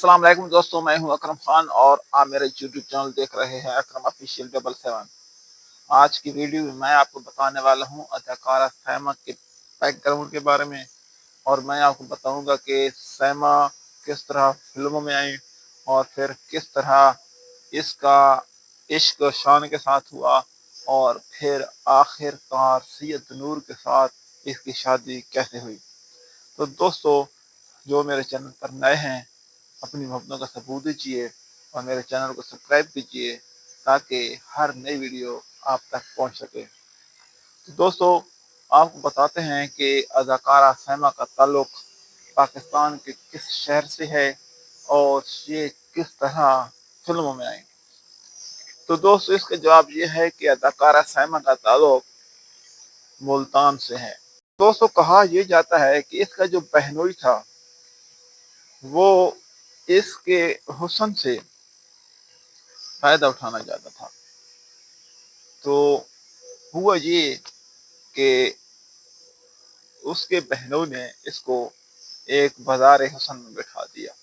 अस्सलाम वालेकुम दोस्तों, मैं हूं अकरम खान और आप मेरे यूट्यूब चैनल देख रहे हैं अकरम ऑफिशियल 777। आज की वीडियो में मैं आपको बताने वाला हूं अदाकारा सैमा के बैकग्राउंड के बारे में। और मैं आपको बताऊंगा कि सैमा किस तरह फिल्मों में आई और फिर किस तरह इसका इश्क शान के साथ हुआ और फिर आखिरकार सैयद नूर के साथ इसकी शादी कैसे हुई। तो दोस्तों, जो मेरे चैनल पर नए हैं अपनी मोहब्बतों का सबूत दीजिए और मेरे चैनल को सब्सक्राइब कीजिए ताकि हर नई वीडियो आप तक पहुंच सके। तो दोस्तों, आपको बताते हैं कि अदाकारा सैमा का ताल्लुक पाकिस्तान के किस शहर से है और ये किस तरह फिल्मों में आई। तो दोस्तों, इसका जवाब ये है कि अदाकारा सैमा का ताल्लुक मुल्तान से है। दोस्तों, कहा यह जाता है कि इसका जो बहनोई था वो इसके हुस्न से फायदा उठाना चाहता था। तो हुआ ये कि उसके बहनों ने इसको एक बाजार हुस्न में बैठा दिया,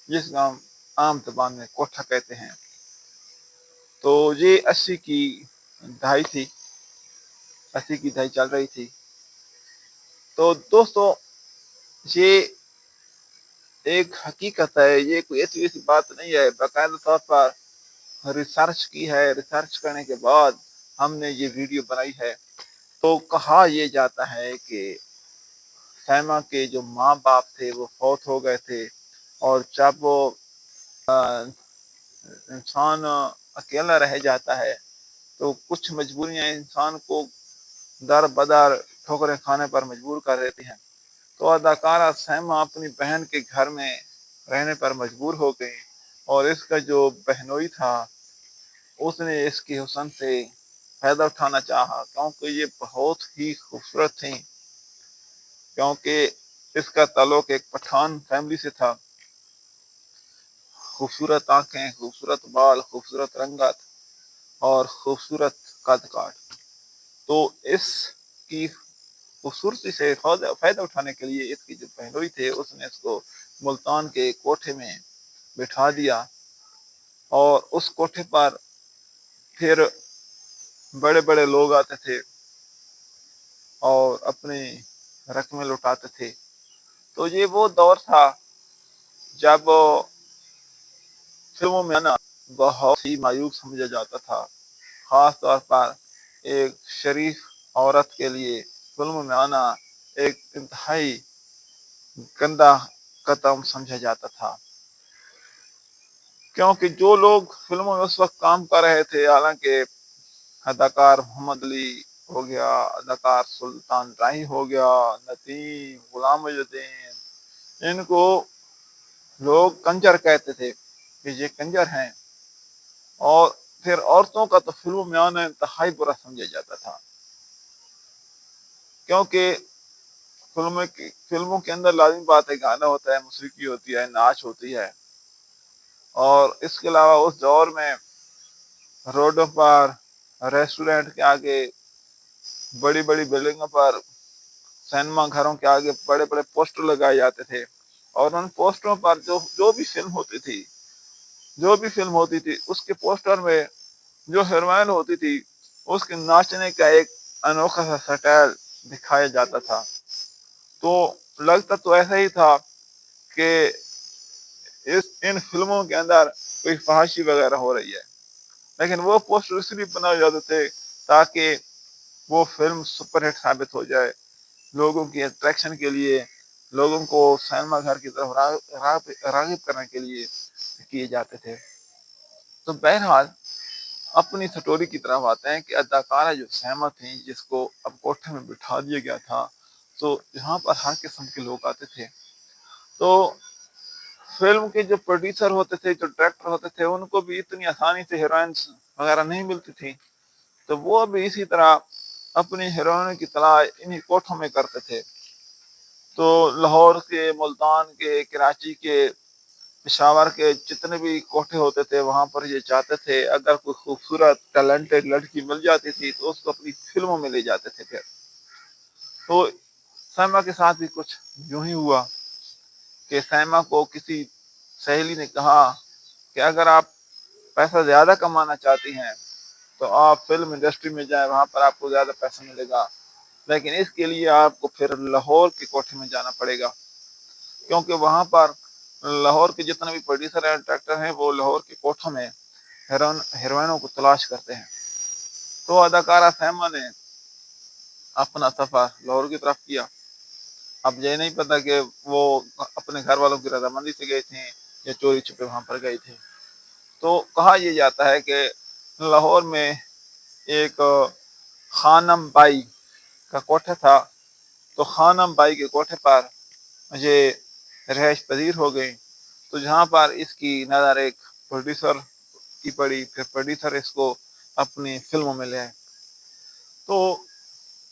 जिसका हम आम जबान में कोठा कहते हैं। तो ये 80 की दहाई थी, 80 की दहाई चल रही थी। तो दोस्तों, ये एक हकीकत है, ये कोई ऐसी वैसी बात नहीं है। बाकायदा तौर पर रिसर्च की है, रिसर्च करने के बाद हमने ये वीडियो बनाई है। तो कहा यह जाता है कि सैमा के जो माँ बाप थे वो फौत हो गए थे और जब वो इंसान अकेला रह जाता है तो कुछ मजबूरियां इंसान को दर बदर ठोकरें खाने पर मजबूर कर देती हैं। तो अदाकारा सैमा अपनी बहन के घर में रहने पर मजबूर हो गई और इसका जो बहनोई था उसने इसके हुस्न से फायदा उठाना चाहा, क्योंकि ये बहुत ही खूबसूरत थी। क्योंकि इसका ताल्लुक एक पठान फैमिली से था। खूबसूरत आंखें, खूबसूरत बाल, खूबसूरत रंगत और खूबसूरत कद काठ। तो इसकी खूबसूरती से फायदा उठाने के लिए इसकी जो बहनोई थे उसने इसको मुल्तान के कोठे में बिठा दिया और उस कोठे पर फिर बड़े बड़े लोग आते थे और अपनी रकमें लुटाते थे। तो ये वो दौर था जब फिल्मों में आना बहुत ही मायूब समझा जाता था। खास तौर पर एक शरीफ औरत के लिए फिल्मों में आना एक इंतहाई गंदा कदम समझा जाता था। क्योंकि जो लोग फिल्मों में उस वक्त काम कर रहे थे, हालांकि अदाकार मोहम्मद अली हो गया, अदाकार सुल्तान राही हो गया, नदीम, गुलाम मोहिउद्दीन, इनको लोग कंजर कहते थे कि ये कंजर हैं। और फिर औरतों का तो फिल्मों में आना इंतहाई बुरा समझा जाता था, क्योंकि फिल्मों के अंदर लाजमी बात है, गाना होता है, मौसीकी होती है, नाच होती है। और इसके अलावा उस दौर में रोडों पर, रेस्टोरेंट के आगे, बड़ी बड़ी बिल्डिंगों पर, सिनेमा घरों के आगे बड़े बड़े पोस्टर लगाए जाते थे। और उन पोस्टरों पर जो भी फिल्म होती थी उसके पोस्टर में जो हीरोइन होती थी उसके नाचने का एक अनोखा सा स्टाइल दिखाया जाता था। तो लगता तो ऐसा ही था कि इन फिल्मों के अंदर कोई फहाशी वगैरह हो रही है, लेकिन वो पोस्टर इसलिए बनाए जाते थे ताकि वो फिल्म सुपरहिट साबित हो जाए, लोगों की अट्रैक्शन के लिए, लोगों को सिनेमा घर की तरफ राग़िब करने के लिए किए जाते थे। तो बहरहाल अपनी स्टोरी की तरफ आते हैं कि अदाकारा जो सैमा थी जिसको अब कोठे में बिठा दिया गया था, तो यहाँ पर हर किस्म के लोग आते थे। तो फिल्म के जो प्रोड्यूसर होते थे, जो डायरेक्टर होते थे, उनको भी इतनी आसानी से हीरोइंस वगैरह नहीं मिलती थी। तो वो भी इसी तरह अपनी हीरोइन की तलाश इन्हीं कोठों में करते थे। तो लाहौर के, मुल्तान के, कराची के, पेशावर के जितने भी कोठे होते थे वहां पर ये चाहते थे अगर कोई खूबसूरत टैलेंटेड लड़की मिल जाती थी तो उसको अपनी फिल्मों में ले जाते थे। फिर तो सैमा के साथ भी कुछ यूं ही हुआ कि सैमा को किसी सहेली ने कहा कि अगर आप पैसा ज़्यादा कमाना चाहती हैं तो आप फिल्म इंडस्ट्री में जाएं, वहाँ पर आपको ज़्यादा पैसा मिलेगा, लेकिन इसके लिए आपको फिर लाहौर के कोठे में जाना पड़ेगा, क्योंकि वहाँ पर लाहौर के जितने भी प्रोड्यूसर हैं, डायरेक्टर हैं, वो लाहौर के कोठों में हीरोइनों को तलाश करते हैं। तो अदाकारा सैमा ने अपना सफ़र लाहौर की तरफ किया। अब ये नहीं पता कि वो अपने घर वालों की रजामंदी से गए थे या चोरी छुपे वहाँ पर गए थे। तो कहा यह जाता है कि लाहौर में एक खानम बाई का कोठा था, तो खानम बाई के कोठे पर ये रहायश पजीर हो गई। तो जहाँ पर इसकी नज़र एक प्रोड्यूसर की पड़ी, फिर प्रोड्यूसर इसको अपनी फिल्मों में ले आए। तो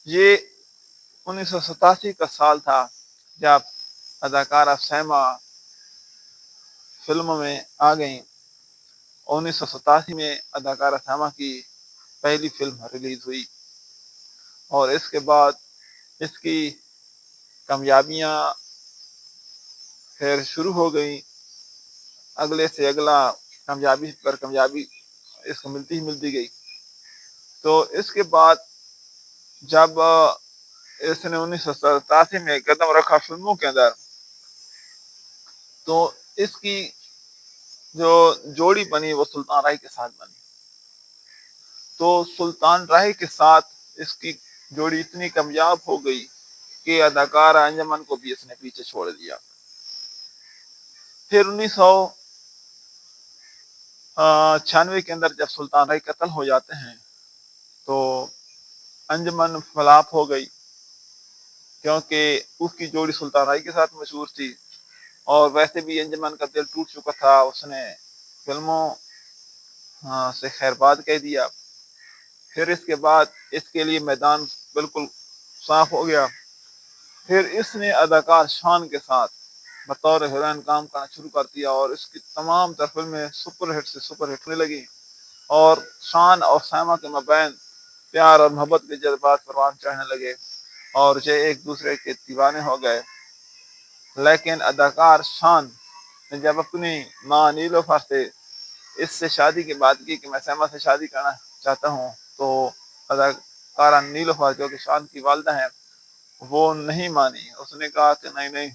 ये 1987 का साल था जब अदाकारा सैमा फिल्म में आ गई। 1987 में अदाकारा सैमा की पहली फिल्म रिलीज हुई और इसके बाद इसकी कामयाबियां फिर शुरू हो गई, अगले से अगला कामयाबी पर कामयाबी इसको मिलती ही मिलती गई। तो इसके बाद जब इसने 1987 में कदम रखा फिल्मों के अंदर, तो इसकी जो जोड़ी बनी वो सुल्तान राही के साथ बनी। तो सुल्तान राही के साथ इसकी जोड़ी इतनी कामयाब हो गई कि अदाकारा अंजुमन को भी इसने पीछे छोड़ दिया। फिर 1996 के अंदर जब सुल्तान राही कत्ल हो जाते हैं तो अंजुमन फ्लॉप हो गई, क्योंकि उसकी जोड़ी सुल्तान राही के साथ मशहूर थी और वैसे भी अंजुमन का दिल टूट चुका था, उसने फिल्मों से खैरबाद कह दिया। फिर इसके बाद इसके लिए मैदान बिल्कुल साफ हो गया। फिर इसने अदाकार शान के साथ बतौर हीरोइन काम करना शुरू कर दिया और इसकी तमाम तर फिल्में सुपरहिट से सुपरहिट होने लगी और शान और सैमा के मबैन प्यार और मोहब्बत के जज्बात परवान चढ़ने लगे और ये एक दूसरे के दीवाने हो गए। लेकिन अदाकार शान ने जब अपनी माँ नीलोफर से इससे शादी की बात की कि मैं सैमा से शादी करना चाहता हूँ, तो अदाकारा नीलोफर जो कि शान की वालदा है वो नहीं मानी। उसने कहा कि नहीं नहीं,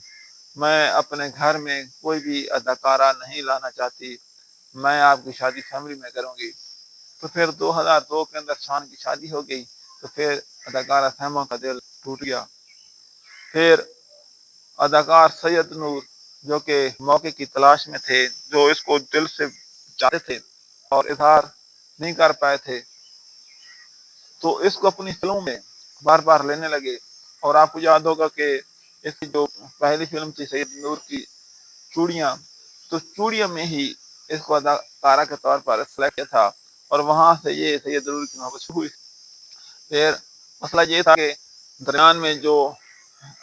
मैं अपने घर में कोई भी अदाकारा नहीं लाना चाहती, मैं आपकी शादी फैमिली में करूंगी। तो फिर 2002 के अंदर शान की शादी हो गई। तो फिर अदाकारा सैमा का दिल टूट गया। फिर अदाकार सैयद नूर जो कि मौके की तलाश में थे, जो इसको दिल से चाहते थे और इजहार नहीं कर पाए थे, तो इसको अपनी फिल्मों में बार बार लेने लगे। और आपको याद होगा कि इसकी जो पहली फिल्म थी सैयद नूर की चूड़ियाँ, तो चूड़ियों में ही इसको अदाकारा के तौर पर सेलेक्ट किया था और वहां से ये सैयद नूर की मोहब्बत शुरू हुई। फिर मसला ये था कि दरमियान में जो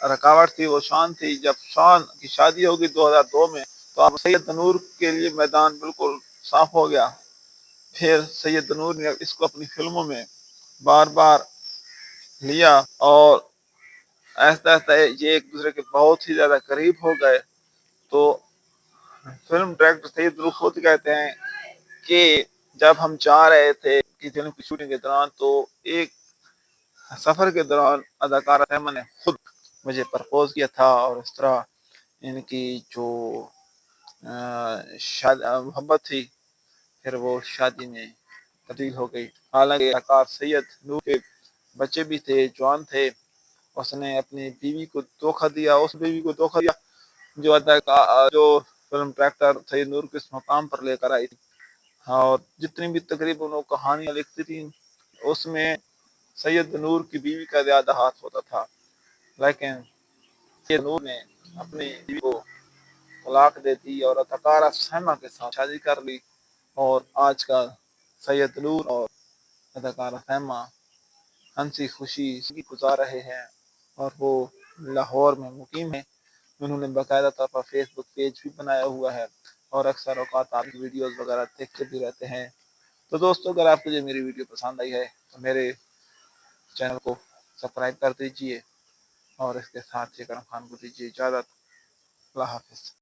रुकावट थी वो शान थी। जब शान की शादी होगी 2002 में, तो अब सैयद नूर के लिए मैदान बिल्कुल साफ हो गया। फिर सैयद नूर ने इसको अपनी फिल्मों में बार बार लिया और ऐसा ऐसा ये एक दूसरे के बहुत ही ज्यादा करीब हो गए। तो फिल्म डायरेक्टर सैयद नूर खुद कहते हैं कि जब हम जा रहे थे कि फिल्म की शूटिंग के दौरान, तो एक सफर के दौरान अदाकारा सैमा ने खुद मुझे प्रपोज किया था और इस तरह इनकी जो मोहब्बत थी फिर वो शादी में तब्दील हो गई। हालांकि अदाकार सैयद नूर के बच्चे भी थे, जवान थे, उसने अपनी बीवी को धोखा दिया, उस बीवी को धोखा दिया जो अदाकार जो फिल्म डायरेक्टर सैयद नूर को इस मकाम पर लेकर आई थी। और जितनी भी तकरीबन वो कहानियां लिखती थी उसमें सैयद नूर की बीवी का ज्यादा हाथ होता था, लेकिन सैयद नूर ने अपनी बीवी को तलाक दे दी और अदाकारा सैमा के साथ शादी कर ली। और आज का सैयद नूर और अदाकारा सैमा हंसी खुशी जिंदगी गुजार रहे हैं और वो लाहौर में मुकीम है। उन्होंने बाकायदा तौर पर फेसबुक पेज भी बनाया हुआ है और अक्सर औकात आप वीडियोस वगैरह देखते भी रहते हैं। तो दोस्तों, अगर आपको ये मेरी वीडियो पसंद आई है तो मेरे चैनल को सब्सक्राइब कर दीजिए और इसके साथ ही करम खान को दीजिए इजाज़त। अल्लाह हाफिज़।